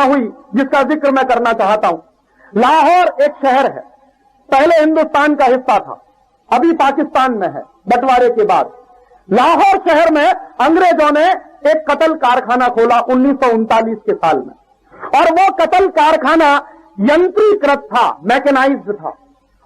हुई जिसका जिक्र मैं करना चाहता हूं। लाहौर एक शहर है, पहले हिंदुस्तान का हिस्सा था, अभी पाकिस्तान में है बंटवारे के बाद। लाहौर शहर में अंग्रेजों ने एक कतल कारखाना खोला 1939 के साल में, और वो कतल कारखाना यंत्रीकृत था, मैकेनाइज्ड था,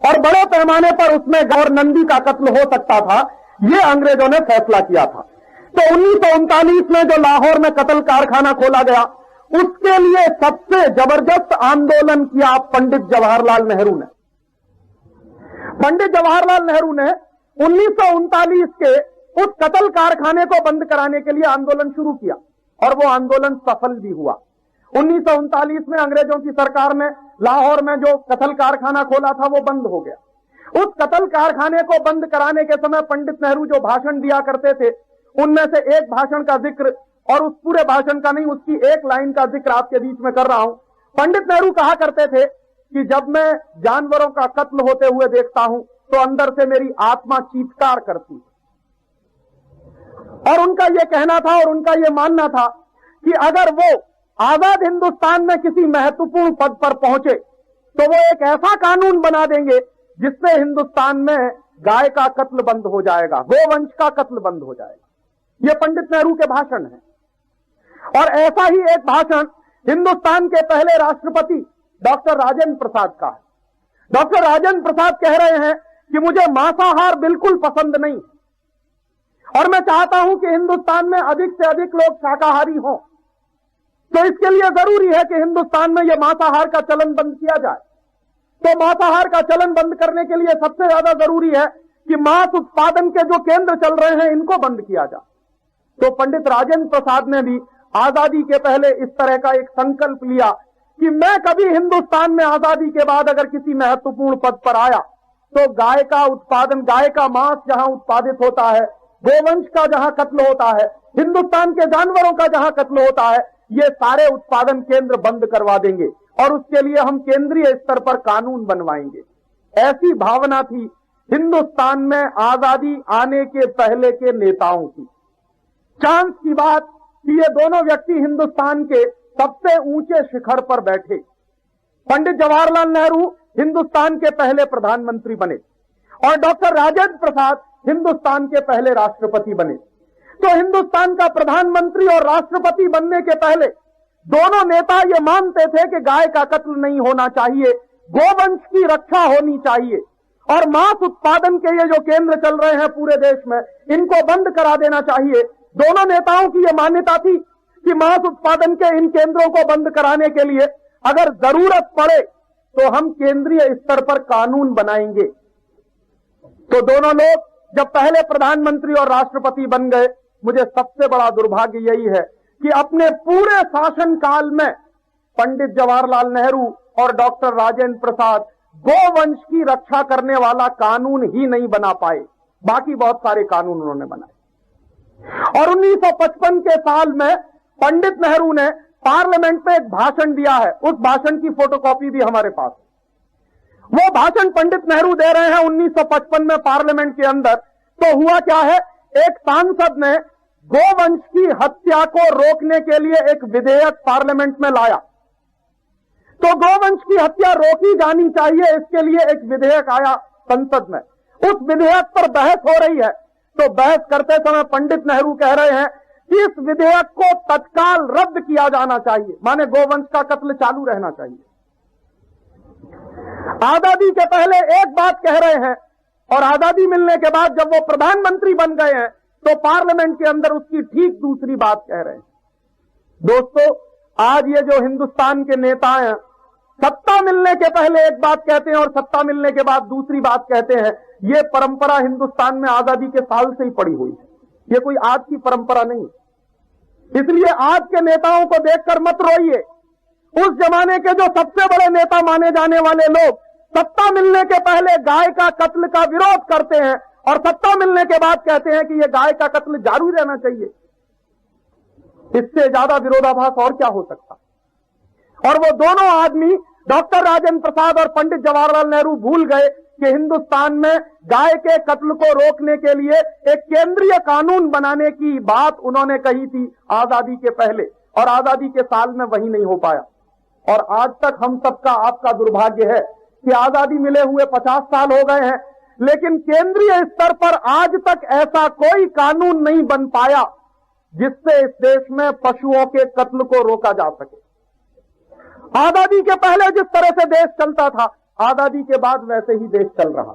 और बड़े पैमाने पर उसमें गौर नंदी का कत्ल हो सकता था, ये अंग्रेजों ने फैसला किया था। तो 1939 में जो लाहौर में कतल कारखाना खोला गया, उसके लिए सबसे जबरदस्त आंदोलन किया पंडित जवाहरलाल नेहरू ने। पंडित जवाहरलाल नेहरू ने 1939 के उस कतल कारखाने को बंद कराने के लिए आंदोलन शुरू किया, और वो आंदोलन सफल भी हुआ। 1939 में अंग्रेजों की सरकार ने लाहौर में जो कतल कारखाना खोला था वो बंद हो गया। उस कतल कारखाने को बंद कराने के समय पंडित नेहरू जो भाषण दिया करते थे, उनमें से एक भाषण का जिक्र, और उस पूरे भाषण का नहीं, उसकी एक लाइन का जिक्र आपके बीच में कर रहा हूं। पंडित नेहरू कहा करते थे कि जब मैं जानवरों का कत्ल होते हुए देखता हूं तो अंदर से मेरी आत्मा चीत्कार करती है। और उनका यह कहना था और उनका यह मानना था कि अगर वो आजाद हिंदुस्तान में किसी महत्वपूर्ण पद पर पहुंचे तो वो एक ऐसा कानून बना देंगे जिससे हिंदुस्तान में गाय का कत्ल बंद हो जाएगा, गोवंश का कत्ल बंद हो जाएगा। ये पंडित नेहरू के भाषण है। और ऐसा ही एक भाषण हिंदुस्तान के पहले राष्ट्रपति डॉक्टर राजेंद्र प्रसाद का है। डॉक्टर राजेंद्र प्रसाद कह रहे हैं कि मुझे मांसाहार बिल्कुल पसंद नहीं, और मैं चाहता हूं कि हिंदुस्तान में अधिक से अधिक लोग शाकाहारी हों, तो इसके लिए जरूरी है कि हिंदुस्तान में यह मांसाहार का चलन बंद किया जाए। तो मांसाहार का चलन बंद करने के लिए सबसे ज्यादा जरूरी है कि मांस उत्पादन के जो केंद्र चल रहे हैं इनको बंद किया जाए। तो पंडित राजेंद्र प्रसाद ने भी आजादी के पहले इस तरह का एक संकल्प लिया कि मैं कभी हिंदुस्तान में आजादी के बाद अगर किसी महत्वपूर्ण पद पर आया तो गाय का उत्पादन, गाय का मांस जहां उत्पादित होता है, गोवंश का जहां कत्ल होता है, हिंदुस्तान के जानवरों का जहां कत्ल होता है, ये सारे उत्पादन केंद्र बंद करवा देंगे, और उसके लिए हम केंद्रीय स्तर पर कानून बनवाएंगे। ऐसी भावना थी हिंदुस्तान में आजादी आने के पहले के नेताओं की। चांस की बात कि ये दोनों व्यक्ति हिंदुस्तान के सबसे ऊंचे शिखर पर बैठे। पंडित जवाहरलाल नेहरू हिंदुस्तान के पहले प्रधानमंत्री बने, और डॉक्टर राजेंद्र प्रसाद हिंदुस्तान के पहले राष्ट्रपति बने। तो हिंदुस्तान का प्रधानमंत्री और राष्ट्रपति बनने के पहले दोनों नेता ये मानते थे कि गाय का कत्ल नहीं होना चाहिए, गोवंश की रक्षा होनी चाहिए, और मांस उत्पादन के ये जो केंद्र चल रहे हैं पूरे देश में, इनको बंद करा देना चाहिए। दोनों नेताओं की यह मान्यता थी कि मांस उत्पादन के इन केंद्रों को बंद कराने के लिए अगर जरूरत पड़े तो हम केंद्रीय स्तर पर कानून बनाएंगे। तो दोनों लोग जब पहले प्रधानमंत्री और राष्ट्रपति बन गए, मुझे सबसे बड़ा दुर्भाग्य यही है कि अपने पूरे शासनकाल में पंडित जवाहरलाल नेहरू और डॉक्टर राजेंद्र प्रसाद गोवंश की रक्षा करने वाला कानून ही नहीं बना पाए। बाकी बहुत सारे कानून उन्होंने बनाए। और 1955 के साल में पंडित नेहरू ने पार्लियामेंट में एक भाषण दिया है, उस भाषण की फोटोकॉपी भी हमारे पास है। वो भाषण पंडित नेहरू दे रहे हैं 1955 में पार्लियामेंट के अंदर। तो हुआ क्या है, एक सांसद ने गोवंश की हत्या को रोकने के लिए एक विधेयक पार्लियामेंट में लाया। तो गोवंश की हत्या रोकी जानी चाहिए, इसके लिए एक विधेयक आया संसद में। उस विधेयक पर बहस हो रही है। तो बहस करते समय पंडित नेहरू कह रहे हैं कि इस विधेयक को तत्काल रद्द किया जाना चाहिए, माने गोवंश का कत्ल चालू रहना चाहिए। आजादी के पहले एक बात कह रहे हैं, और आजादी मिलने के बाद जब वो प्रधानमंत्री बन गए हैं तो पार्लियामेंट के अंदर उसकी ठीक दूसरी बात कह रहे हैं। दोस्तों, आज ये जो हिंदुस्तान के नेता हैं, सत्ता मिलने के पहले एक बात कहते हैं और सत्ता मिलने के बाद दूसरी बात कहते हैं। ये परंपरा हिंदुस्तान में आजादी के साल से ही पड़ी हुई है, ये कोई आज की परंपरा नहीं। इसलिए आज के नेताओं को देखकर मत रोइए। उस जमाने के जो सबसे बड़े नेता माने जाने वाले लोग सत्ता मिलने के पहले गाय का कत्ल का विरोध करते हैं, और सत्ता मिलने के बाद कहते हैं कि यह गाय का कत्ल जारी रहना चाहिए। इससे ज्यादा विरोधाभास और क्या हो सकता। और वो दोनों आदमी डॉक्टर राजेंद्र प्रसाद और पंडित जवाहरलाल नेहरू भूल गए कि हिंदुस्तान में गाय के कत्ल को रोकने के लिए एक केंद्रीय कानून बनाने की बात उन्होंने कही थी आजादी के पहले, और आजादी के साल में वही नहीं हो पाया। और आज तक हम सबका आपका दुर्भाग्य है कि आजादी मिले हुए 50 साल हो गए हैं, लेकिन केंद्रीय स्तर पर आज तक ऐसा कोई कानून नहीं बन पाया जिससे इस देश में पशुओं के कत्ल को रोका जा सके। आजादी के पहले जिस तरह से देश चलता था, आजादी के बाद वैसे ही देश चल रहा।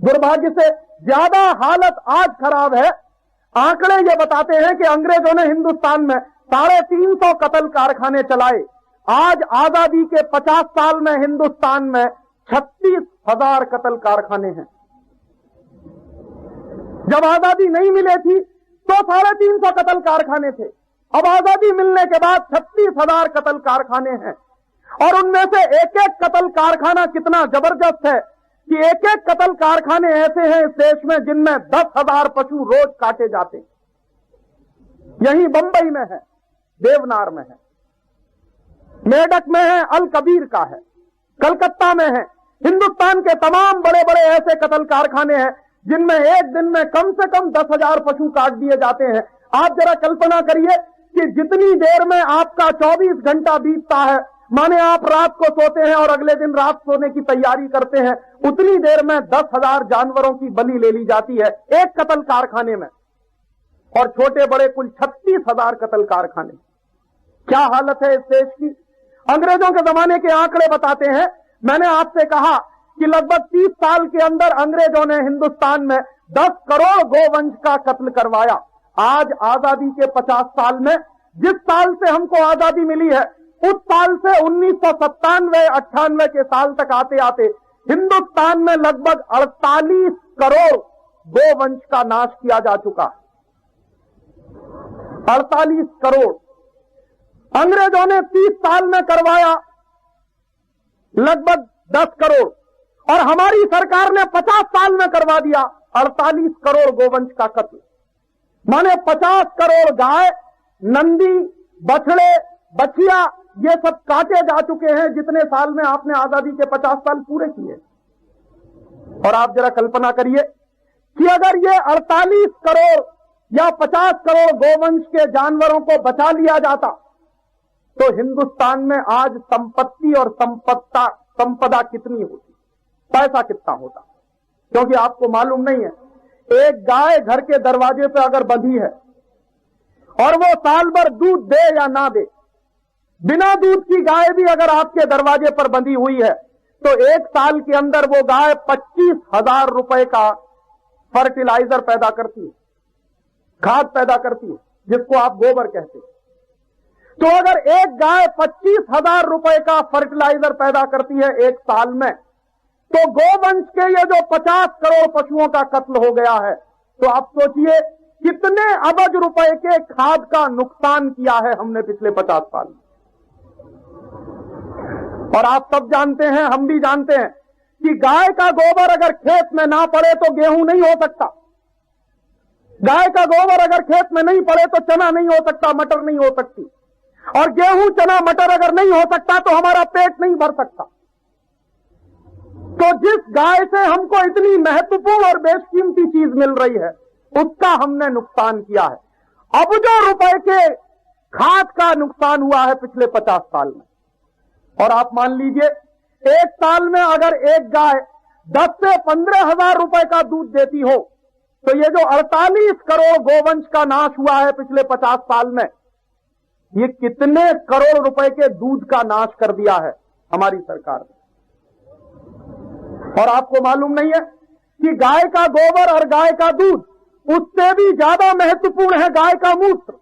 दुर्भाग्य से ज्यादा हालत आज खराब है। आंकड़े ये बताते हैं कि अंग्रेजों ने हिंदुस्तान में 350 कत्ल कारखाने चलाए। आज आजादी के 50 साल में हिंदुस्तान में 36,000 कत्ल कारखाने हैं। जब आजादी नहीं मिली थी तो 350 कत्ल कारखाने थे। अब आजादी मिलने के बाद 36,000 कत्ल कारखाने हैं, और उनमें से एक एक कत्ल कारखाना कितना जबरदस्त है कि एक एक कत्ल कारखाने ऐसे हैं इस देश में जिनमें 10,000 पशु रोज काटे जाते। यही बंबई में है, देवनार में है, मेडक में है, अल कबीर का है, कलकत्ता में है। हिंदुस्तान के तमाम बड़े बड़े ऐसे कत्ल कारखाने हैं जिनमें एक दिन में कम से कम 10,000 पशु काट दिए जाते हैं। आप जरा कल्पना करिए कि जितनी देर में आपका 24 घंटा बीतता है, माने आप रात को सोते हैं और अगले दिन रात सोने की तैयारी करते हैं, उतनी देर में 10,000 जानवरों की बलि ले ली जाती है एक कत्ल कारखाने में। और छोटे बड़े कुल 36,000 कत्ल कारखाने। क्या हालत है इस देश की। अंग्रेजों के जमाने के आंकड़े बताते हैं, मैंने आपसे कहा कि लगभग 30 साल के अंदर अंग्रेजों ने हिंदुस्तान में 10 करोड़ गोवंश का कत्ल करवाया। आज आजादी के 50 साल में, जिस साल से हमको आजादी मिली है, उस साल से 1997-98 के साल तक आते आते हिंदुस्तान में लगभग 48 करोड़ गोवंश का नाश किया जा चुका है। 48 करोड़। अंग्रेजों ने 30 साल में करवाया लगभग 10 करोड़, और हमारी सरकार ने 50 साल में करवा दिया 48 करोड़ गोवंश का कत्ल। माने 50 करोड़ गाय, नंदी, बछड़े, बछिया, ये सब काटे जा चुके हैं जितने साल में आपने आजादी के 50 साल पूरे किए। और आप जरा कल्पना करिए कि अगर ये 48 करोड़ या 50 करोड़ गोवंश के जानवरों को बचा लिया जाता तो हिंदुस्तान में आज संपत्ति और संपदा कितनी होती, पैसा कितना होता। क्योंकि आपको मालूम नहीं है, एक गाय घर के दरवाजे पे अगर बंधी है और वो साल भर दूध दे या ना दे, बिना दूध की गाय भी अगर आपके दरवाजे पर बंधी हुई है तो एक साल के अंदर वो गाय 25,000 रुपए का फर्टिलाइजर पैदा करती है, खाद पैदा करती है, जिसको आप गोबर कहते हैं। तो अगर एक गाय 25,000 रुपए का फर्टिलाइजर पैदा करती है एक साल में, तो गोवंश के ये जो 50 करोड़ पशुओं का कत्ल हो गया है, तो आप सोचिए कितने अबज रुपए के खाद का नुकसान किया है हमने पिछले 50 साल में। और आप सब जानते हैं, हम भी जानते हैं कि गाय का गोबर अगर खेत में ना पड़े तो गेहूं नहीं हो सकता। गाय का गोबर अगर खेत में नहीं पड़े तो चना नहीं हो सकता, मटर नहीं हो सकती, और गेहूं, चना, मटर अगर नहीं हो सकता तो हमारा पेट नहीं भर सकता। तो जिस गाय से हमको इतनी महत्वपूर्ण और बेशकीमती चीज मिल रही है, उसका हमने नुकसान किया है। अबजों रुपए के खाद का नुकसान हुआ है पिछले 50 साल में। और आप मान लीजिए एक साल में अगर एक गाय 10 से 15,000 रुपए का दूध देती हो, तो ये जो 48 करोड़ गोवंश का नाश हुआ है पिछले 50 साल में, ये कितने करोड़ रुपए के दूध का नाश कर दिया है हमारी सरकार ने। और आपको मालूम नहीं है कि गाय का गोबर और गाय का दूध, उससे भी ज्यादा महत्वपूर्ण है गाय का मूत्र।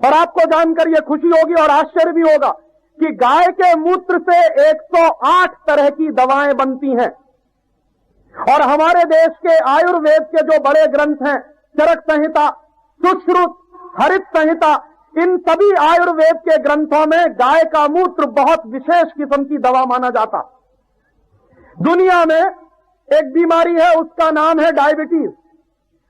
और आपको जानकर यह खुशी होगी और आश्चर्य भी होगा कि गाय के मूत्र से 108 तरह की दवाएं बनती हैं। और हमारे देश के आयुर्वेद के जो बड़े ग्रंथ हैं, चरक संहिता, सुश्रुत, हरित संहिता, इन सभी आयुर्वेद के ग्रंथों में गाय का मूत्र बहुत विशेष किस्म की दवा माना जाता। दुनिया में एक बीमारी है, उसका नाम है डायबिटीज,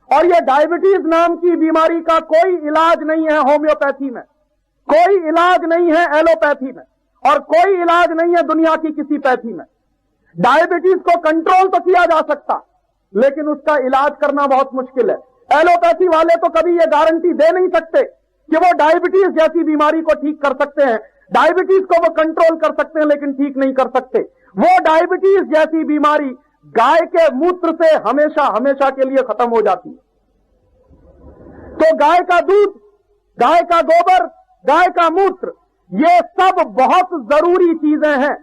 और यह डायबिटीज नाम की बीमारी का कोई इलाज नहीं है होम्योपैथी में, कोई इलाज नहीं है एलोपैथी में, और कोई इलाज नहीं है दुनिया की किसी पैथी में। डायबिटीज को कंट्रोल तो किया जा सकता, लेकिन उसका इलाज करना बहुत मुश्किल है। एलोपैथी वाले तो कभी यह गारंटी दे नहीं सकते कि वो डायबिटीज जैसी बीमारी को ठीक कर सकते हैं, डायबिटीज को वो कंट्रोल कर सकते हैं लेकिन ठीक नहीं कर सकते। वो डायबिटीज जैसी बीमारी गाय के मूत्र से हमेशा हमेशा के लिए खत्म हो जाती है। तो गाय का दूध, गाय का गोबर, गाय का मूत्र, ये सब बहुत जरूरी चीजें हैं।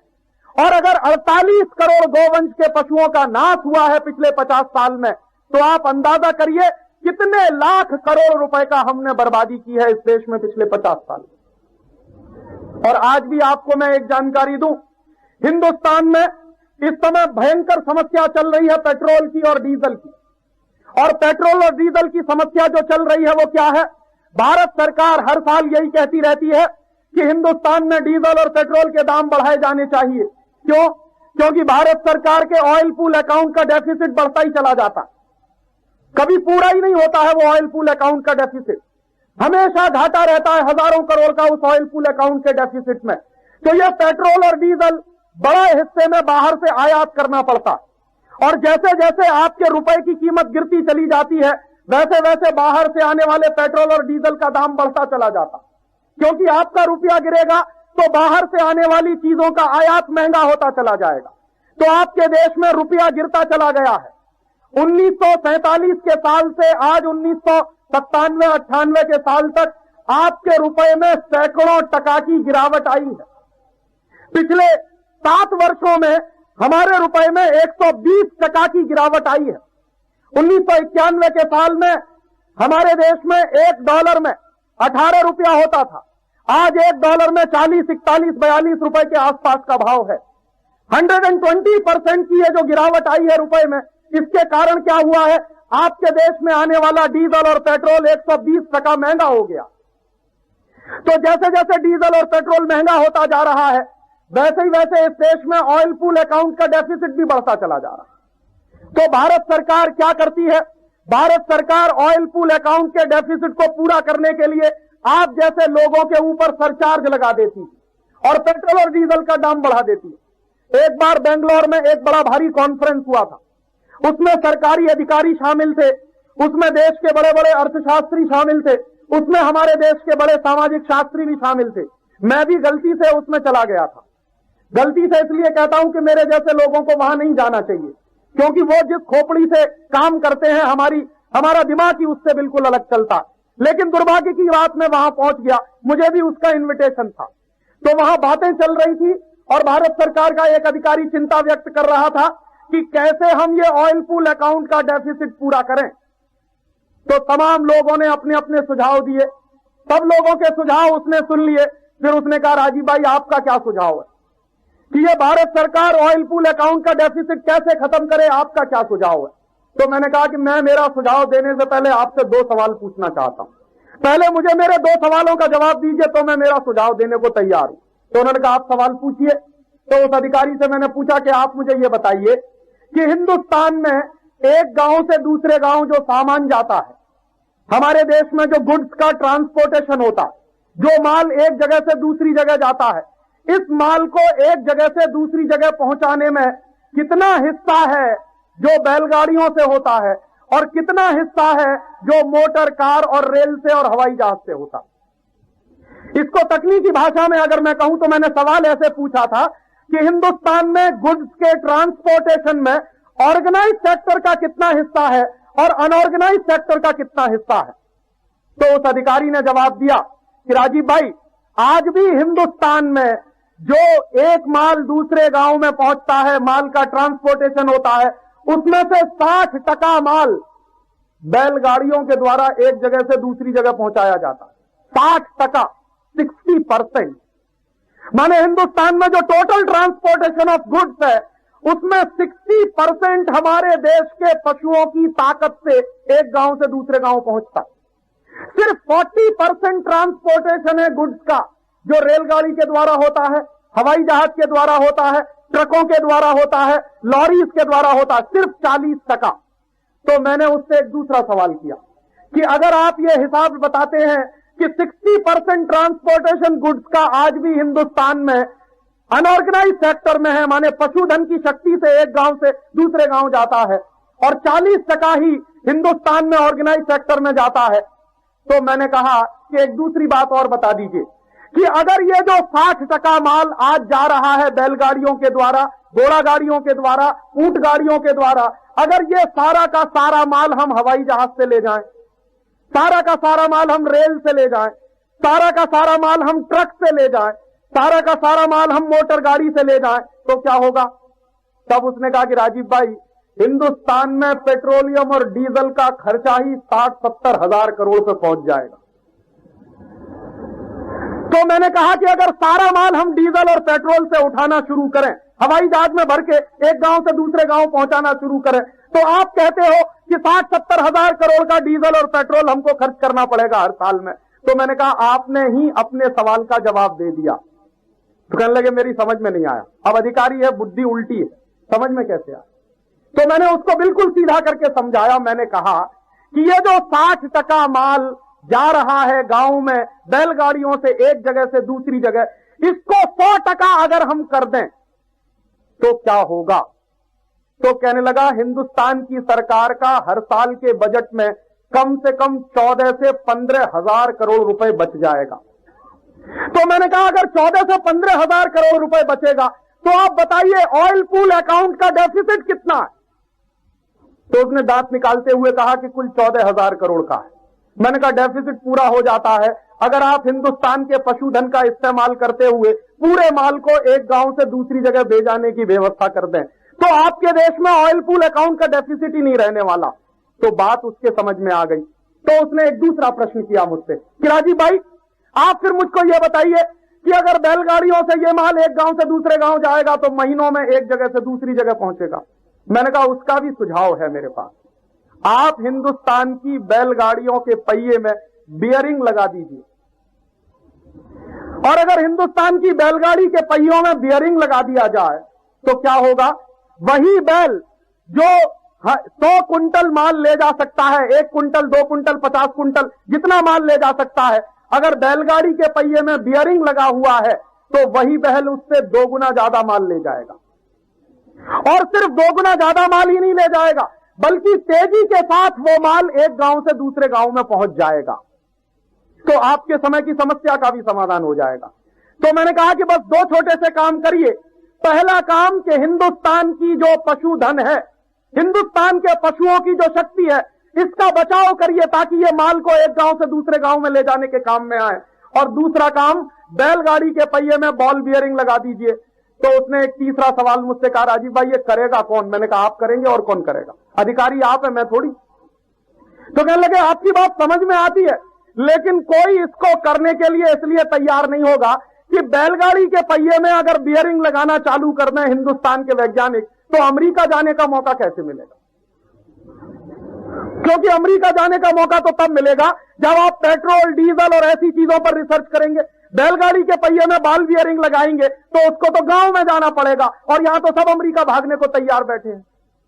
और अगर 48 करोड़ गोवंश के पशुओं का नाश हुआ है पिछले 50 साल में, तो आप अंदाजा करिए कितने लाख करोड़ रुपए का हमने बर्बादी की है इस देश में पिछले 50 साल। और आज भी आपको मैं एक जानकारी दूं, हिंदुस्तान में इस समय भयंकर समस्या चल रही है पेट्रोल की और डीजल की। और पेट्रोल और डीजल की समस्या जो चल रही है वो क्या है? भारत सरकार हर साल यही कहती रहती है कि हिंदुस्तान में डीजल और पेट्रोल के दाम बढ़ाए जाने चाहिए। क्यों? क्योंकि भारत सरकार के ऑयल पूल अकाउंट का डेफिसिट बढ़ता ही चला जाता, कभी पूरा ही नहीं होता है वो ऑयल पूल अकाउंट का डेफिसिट, हमेशा घाटा रहता है हजारों करोड़ का उस ऑयल पूल अकाउंट के डेफिसिट में। तो ये पेट्रोल और डीजल बड़े हिस्से में बाहर से आयात करना पड़ता, और जैसे जैसे आपके रुपए की कीमत गिरती चली जाती है वैसे वैसे बाहर से आने वाले पेट्रोल और डीजल का दाम बढ़ता चला जाता, क्योंकि आपका रुपया गिरेगा तो बाहर से आने वाली चीजों का आयात महंगा होता चला जाएगा। तो आपके देश में रुपया गिरता चला गया है। 1947 के साल से आज 1997-98 के साल तक आपके रुपए में सैकड़ों टका की गिरावट आई है। पिछले 7 वर्षों में हमारे रुपए में 120 टका की गिरावट आई है। 1991 के साल में हमारे देश में $1 में 18 रुपया होता था, आज $1 में 40, 41, 42 रुपए के आसपास का भाव है। 120% की ये जो गिरावट आई है रुपए में, इसके कारण क्या हुआ है? आपके देश में आने वाला डीजल और पेट्रोल 120 टका महंगा हो गया। तो जैसे जैसे डीजल और पेट्रोल महंगा होता जा रहा है वैसे ही वैसे इस देश में ऑयल पूल अकाउंट का डेफिसिट भी बढ़ता चला जा रहा है। तो भारत सरकार क्या करती है? भारत सरकार ऑयल पूल अकाउंट के डेफिसिट को पूरा करने के लिए आप जैसे लोगों के ऊपर सरचार्ज लगा देती है और पेट्रोल और डीजल का दाम बढ़ा देती है। एक बार बेंगलोर में एक बड़ा भारी कॉन्फ्रेंस हुआ था, उसमें सरकारी अधिकारी शामिल थे, उसमें देश के बड़े बड़े अर्थशास्त्री शामिल थे, उसमें हमारे देश के बड़े सामाजिक शास्त्री भी शामिल थे। मैं भी गलती से उसमें चला गया था। गलती से इसलिए कहता हूं कि मेरे जैसे लोगों को वहां नहीं जाना चाहिए, क्योंकि वो जिस खोपड़ी से काम करते हैं हमारा दिमाग ही उससे बिल्कुल अलग चलता। लेकिन दुर्भाग्य की बात मैं वहां पहुंच गया, मुझे भी उसका इन्विटेशन था। तो वहां बातें चल रही थी और भारत सरकार का एक अधिकारी चिंता व्यक्त कर रहा था कि कैसे हम ये ऑयल पूल अकाउंट का डेफिसिट पूरा करें। तो तमाम लोगों ने अपने अपने सुझाव दिए, सब लोगों के सुझाव उसने सुन लिए। फिर उसने कहा, राजीव भाई आपका क्या सुझाव है कि ये भारत सरकार ऑयल पूल अकाउंट का डेफिसिट कैसे खत्म करे, आपका क्या सुझाव है? तो मैंने कहा कि मैं मेरा सुझाव देने से पहले आपसे 2 सवाल पूछना चाहता हूं। पहले मुझे मेरे 2 सवालों का जवाब दीजिए तो मैं मेरा सुझाव देने को तैयार हूं। तो उन्होंने कहा आप सवाल पूछिए। तो उस अधिकारी से मैंने पूछा कि आप मुझे ये बताइए कि हिंदुस्तान में एक गांव से दूसरे गांव जो सामान जाता है, हमारे देश में जो गुड्स का ट्रांसपोर्टेशन होता है, जो माल एक जगह से दूसरी जगह जाता है, इस माल को एक जगह से दूसरी जगह पहुंचाने में कितना हिस्सा है जो बैलगाड़ियों से होता है और कितना हिस्सा है जो मोटर कार और रेल से और हवाई जहाज से होता है? इसको तकनीकी भाषा में अगर मैं कहूं तो मैंने सवाल ऐसे पूछा था कि हिंदुस्तान में गुड्स के ट्रांसपोर्टेशन में ऑर्गेनाइज सेक्टर का कितना हिस्सा है और अनऑर्गेनाइज सेक्टर का कितना हिस्सा है? तो उस अधिकारी ने जवाब दिया कि राजीव भाई, आज भी हिंदुस्तान में जो एक माल दूसरे गांव में पहुंचता है, माल का ट्रांसपोर्टेशन होता है, उसमें से 60% माल बैलगाड़ियों के द्वारा एक जगह से दूसरी जगह पहुंचाया जाता है। 60%, 60%। माने हिंदुस्तान में जो टोटल ट्रांसपोर्टेशन ऑफ गुड्स है उसमें 60% हमारे देश के पशुओं की ताकत से एक गांव से दूसरे गांव पहुंचता है। सिर्फ 40% ट्रांसपोर्टेशन है गुड्स का जो रेलगाड़ी के द्वारा होता है, हवाई जहाज के द्वारा होता है, ट्रकों के द्वारा होता है, लॉरीज के द्वारा होता है, सिर्फ 40%। तो मैंने उससे एक दूसरा सवाल किया कि अगर आप ये हिसाब बताते हैं कि 60% ट्रांसपोर्टेशन गुड्स का आज भी हिंदुस्तान में अनऑर्गेनाइज सेक्टर में है, माने पशुधन की शक्ति से एक गांव से दूसरे गांव जाता है, और 40% ही हिंदुस्तान में ऑर्गेनाइज सेक्टर में जाता है, तो मैंने कहा कि एक दूसरी बात और बता दीजिए कि अगर ये जो 60% माल आज जा रहा है बैलगाड़ियों के द्वारा, घोड़ा गाड़ियों के द्वारा, ऊंट गाड़ियों के द्वारा, अगर ये सारा का सारा माल हम हवाई जहाज से ले जाएं, सारा का सारा माल हम रेल से ले जाएं, सारा का सारा माल हम ट्रक से ले जाएं, सारा का सारा माल हम मोटर गाड़ी से ले जाएं, तो क्या होगा? तब उसने कहा कि राजीव भाई, हिंदुस्तान में पेट्रोलियम और डीजल का खर्चा ही 60-70 हजार करोड़ पे पहुंच जाएगा। तो मैंने कहा कि अगर सारा माल हम डीजल और पेट्रोल से उठाना शुरू करें, हवाई जहाज में भर के एक गांव से दूसरे गांव पहुंचाना शुरू करें, तो आप कहते हो कि 60-70 हजार करोड़ का डीजल और पेट्रोल हमको खर्च करना पड़ेगा हर साल में। तो मैंने कहा आपने ही अपने सवाल का जवाब दे दिया। तो कहने लगे मेरी समझ में नहीं आया। अब अधिकारी है, बुद्धि उल्टी है, समझ में कैसे आया? तो मैंने उसको बिल्कुल सीधा करके समझाया। मैंने कहा कि ये जो 60% माल जा रहा है गांव में बैलगाड़ियों से एक जगह से दूसरी जगह, इसको 100% अगर हम कर दें तो क्या होगा? तो कहने लगा हिंदुस्तान की सरकार का हर साल के बजट में कम से कम 14 से 15 हजार करोड़ रुपए बच जाएगा। तो मैंने कहा अगर 14 से 15 हजार करोड़ रुपए बचेगा तो आप बताइए ऑयल पूल अकाउंट का डेफिसिट कितना है? तो उसने दांत निकालते हुए कहा कि कुल 14 हजार करोड़ का है। मैंने कहा डेफिसिट पूरा हो जाता है अगर आप हिंदुस्तान के पशुधन का इस्तेमाल करते हुए पूरे माल को एक गांव से दूसरी जगह ले जाने की व्यवस्था कर दें, तो आपके देश में ऑयल पूल अकाउंट का डेफिसिट ही नहीं रहने वाला। तो बात उसके समझ में आ गई। तो उसने एक दूसरा प्रश्न किया मुझसे कि राजीव भाई, आप फिर मुझको यह बताइए कि अगर बैलगाड़ियों से यह माल एक गांव से दूसरे गांव जाएगा तो महीनों में एक जगह से दूसरी जगह पहुंचेगा। मैंने कहा उसका भी सुझाव है मेरे पास। आप हिंदुस्तान की बैलगाड़ियों के पहिए में बियरिंग लगा दीजिए, और अगर हिंदुस्तान की बैलगाड़ी के पहियों में बियरिंग लगा दिया जाए तो क्या होगा? वही बैल जो 100 कुंटल माल ले जा सकता है, 1 कुंटल, 2 कुंटल, 50 कुंटल, जितना माल ले जा सकता है, अगर बैलगाड़ी के पहिए में बियरिंग लगा हुआ है तो वही बैल उससे 2 गुना ज्यादा माल ले जाएगा। और सिर्फ 2 गुना ज्यादा माल ही नहीं ले जाएगा, बल्कि तेजी के साथ वो माल एक गांव से दूसरे गांव में पहुंच जाएगा। तो आपके समय की समस्या का भी समाधान हो जाएगा। तो मैंने कहा कि बस 2 छोटे से काम करिए। पहला काम कि हिंदुस्तान की जो पशुधन है, हिंदुस्तान के पशुओं की जो शक्ति है, इसका बचाव करिए ताकि ये माल को एक गांव से दूसरे गांव में ले जाने के काम में आए। और दूसरा काम, बैलगाड़ी के पहिए में बॉल बियरिंग लगा दीजिए। तो उसने एक तीसरा सवाल मुझसे कहा, राजीव भाई ये करेगा कौन? मैंने कहा आप करेंगे और कौन करेगा? अधिकारी आप है, मैं थोड़ी। तो कहने लगे आपकी बात समझ में आती है, लेकिन कोई इसको करने के लिए इसलिए तैयार नहीं होगा कि बैलगाड़ी के पहिए में अगर बियरिंग लगाना चालू कर दें हिंदुस्तान के वैज्ञानिक, तो अमेरिका जाने का मौका कैसे मिलेगा? क्योंकि अमेरिका जाने का मौका तो तब मिलेगा जब आप पेट्रोल, डीजल और ऐसी चीजों पर रिसर्च करेंगे। बैलगाड़ी के पहिए में बॉल बियरिंग लगाएंगे तो उसको तो गांव में जाना पड़ेगा, और यहां तो सब अमेरिका भागने को तैयार बैठे हैं।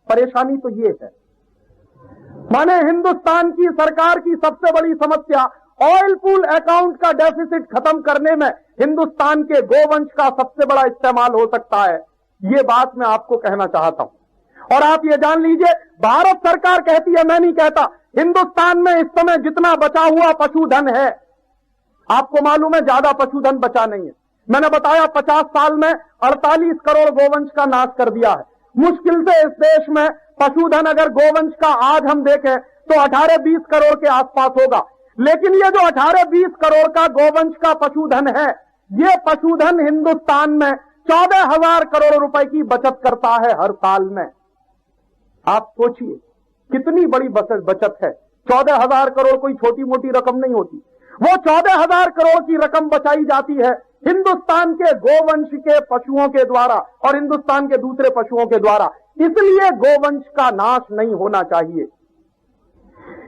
परेशानी तो ये है। माने हिंदुस्तान की सरकार की सबसे बड़ी समस्या ऑयल पूल अकाउंट का डेफिसिट खत्म करने में हिंदुस्तान के गोवंश का सबसे बड़ा इस्तेमाल हो सकता है। ये बात मैं आपको कहना चाहता हूं। और आप ये जान लीजिए, भारत सरकार कहती है, मैं नहीं कहता, हिंदुस्तान में इस समय जितना बचा हुआ पशुधन है, आपको मालूम है ज्यादा पशुधन बचा नहीं है। मैंने बताया 50 साल में 48 करोड़ गोवंश का नाश कर दिया है। मुश्किल से इस देश में पशुधन अगर गोवंश का आज हम देखें तो 18-20 करोड़ के आसपास होगा। लेकिन ये जो 18-20 करोड़ का गोवंश का पशुधन है, ये पशुधन हिंदुस्तान में 14,000 करोड़ रुपए की बचत करता है हर साल में। आप सोचिए कितनी बड़ी बचत है। 14,000 करोड़ कोई छोटी मोटी रकम नहीं होती। वो 14,000 करोड़ की रकम बचाई जाती है हिंदुस्तान के गोवंश के पशुओं के द्वारा और हिंदुस्तान के दूसरे पशुओं के द्वारा। इसलिए गोवंश का नाश नहीं होना चाहिए।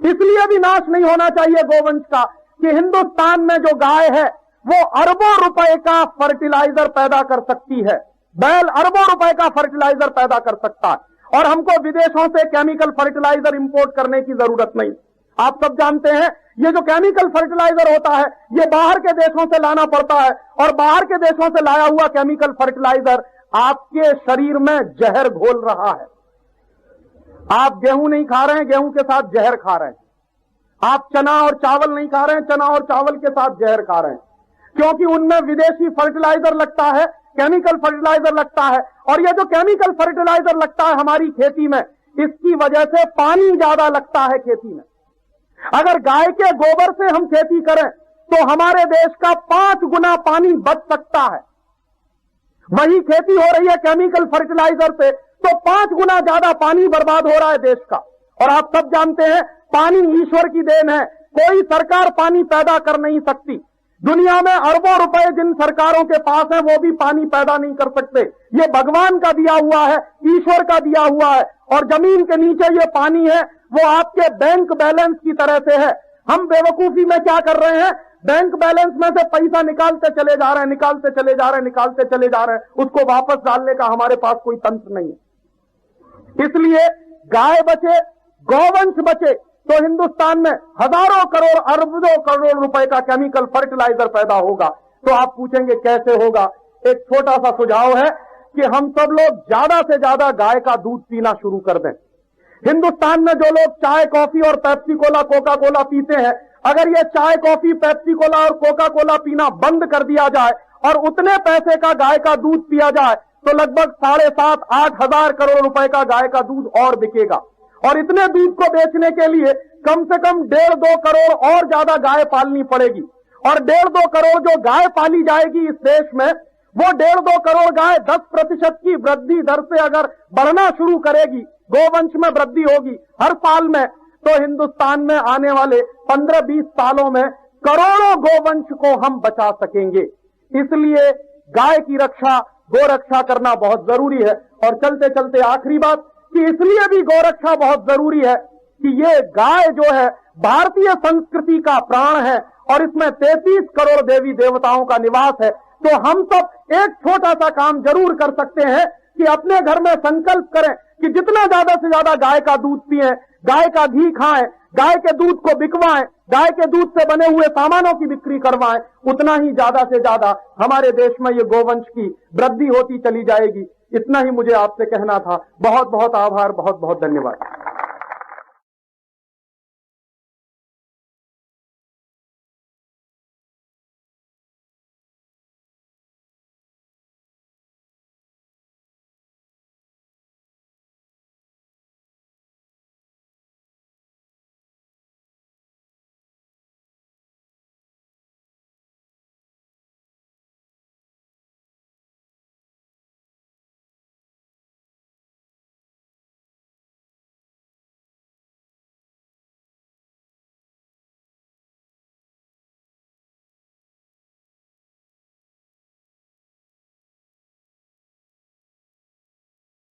इसलिए भी नाश नहीं होना चाहिए गोवंश का कि हिंदुस्तान में जो गाय है वो अरबों रुपए का फर्टिलाइजर पैदा कर सकती है। बैल अरबों रुपए का फर्टिलाइजर पैदा कर सकता है, और हमको विदेशों से केमिकल फर्टिलाइजर इंपोर्ट करने की जरूरत नहीं। आप सब जानते हैं ये जो केमिकल फर्टिलाइजर होता है ये बाहर के देशों से लाना पड़ता है, और बाहर के देशों से लाया हुआ केमिकल फर्टिलाइजर आपके शरीर में जहर घोल रहा है। आप गेहूं नहीं खा रहे हैं, गेहूं के साथ जहर खा रहे हैं। आप चना और चावल नहीं खा रहे हैं, चना और चावल के साथ जहर खा रहे हैं। क्योंकि उनमें विदेशी फर्टिलाइजर लगता है, केमिकल फर्टिलाइजर लगता है, और ये जो केमिकल फर्टिलाइजर लगता है हमारी खेती में, इसकी वजह से पानी ज्यादा लगता है खेती में। अगर गाय के गोबर से हम खेती करें तो हमारे देश का 5 गुना पानी बच सकता है। वही खेती हो रही है केमिकल फर्टिलाइजर से तो 5 गुना ज्यादा पानी बर्बाद हो रहा है देश का। और आप सब जानते हैं पानी ईश्वर की देन है, कोई सरकार पानी पैदा कर नहीं सकती। दुनिया में अरबों रुपए जिन सरकारों के पास है वो भी पानी पैदा नहीं कर सकते। ये भगवान का दिया हुआ है, ईश्वर का दिया हुआ है, और जमीन के नीचे ये पानी है वो आपके बैंक बैलेंस की तरह से है। हम बेवकूफी में क्या कर रहे हैं, बैंक बैलेंस में से पैसा निकालते चले जा रहे हैं, निकालते चले जा रहे हैं, निकालते चले जा रहे हैं, उसको वापस डालने का हमारे पास कोई तंत्र नहीं है। इसलिए गाय बचे, गौवंश बचे तो हिंदुस्तान में हजारों करोड़ अरबों करोड़ रुपए का केमिकल फर्टिलाइजर पैदा होगा। तो आप पूछेंगे कैसे होगा? एक छोटा सा सुझाव है कि हम सब लोग ज्यादा से ज्यादा गाय का दूध पीना शुरू कर दें। हिंदुस्तान में जो लोग चाय, कॉफी और पेप्सी कोला, कोका कोला पीते हैं, अगर ये चाय, कॉफी, पेप्सी कोला और कोका कोला पीना बंद कर दिया जाए और उतने पैसे का गाय का दूध पिया जाए तो लगभग 7,500-8 हजार करोड़ रुपए का गाय का दूध और बिकेगा। और इतने दूध को बेचने के लिए कम से कम 1.5-2 करोड़ और ज्यादा गाय पालनी पड़ेगी। और 1.5-2 करोड़ जो गाय पाली जाएगी इस देश में, वो 1.5-2 करोड़ गाय 10% की वृद्धि दर से अगर बढ़ना शुरू करेगी, गोवंश में वृद्धि होगी हर साल में, तो हिंदुस्तान में आने वाले 15-20 सालों में करोड़ों गोवंश को हम बचा सकेंगे। इसलिए गाय की रक्षा, गोरक्षा करना बहुत जरूरी है। और चलते चलते आखिरी बात कि इसलिए भी गोरक्षा बहुत जरूरी है कि ये गाय जो है भारतीय संस्कृति का प्राण है और इसमें 33 करोड़ देवी देवताओं का निवास है। तो हम सब एक छोटा सा काम जरूर कर सकते हैं कि अपने घर में संकल्प करें कि जितना ज्यादा से ज्यादा गाय का दूध पिएं, गाय का घी खाएं, गाय के दूध को बिकवाएं, गाय के दूध से बने हुए सामानों की बिक्री करवाएं, उतना ही ज्यादा से ज्यादा हमारे देश में ये गोवंश की वृद्धि होती चली जाएगी। इतना ही मुझे आपसे कहना था। बहुत बहुत आभार, बहुत बहुत धन्यवाद।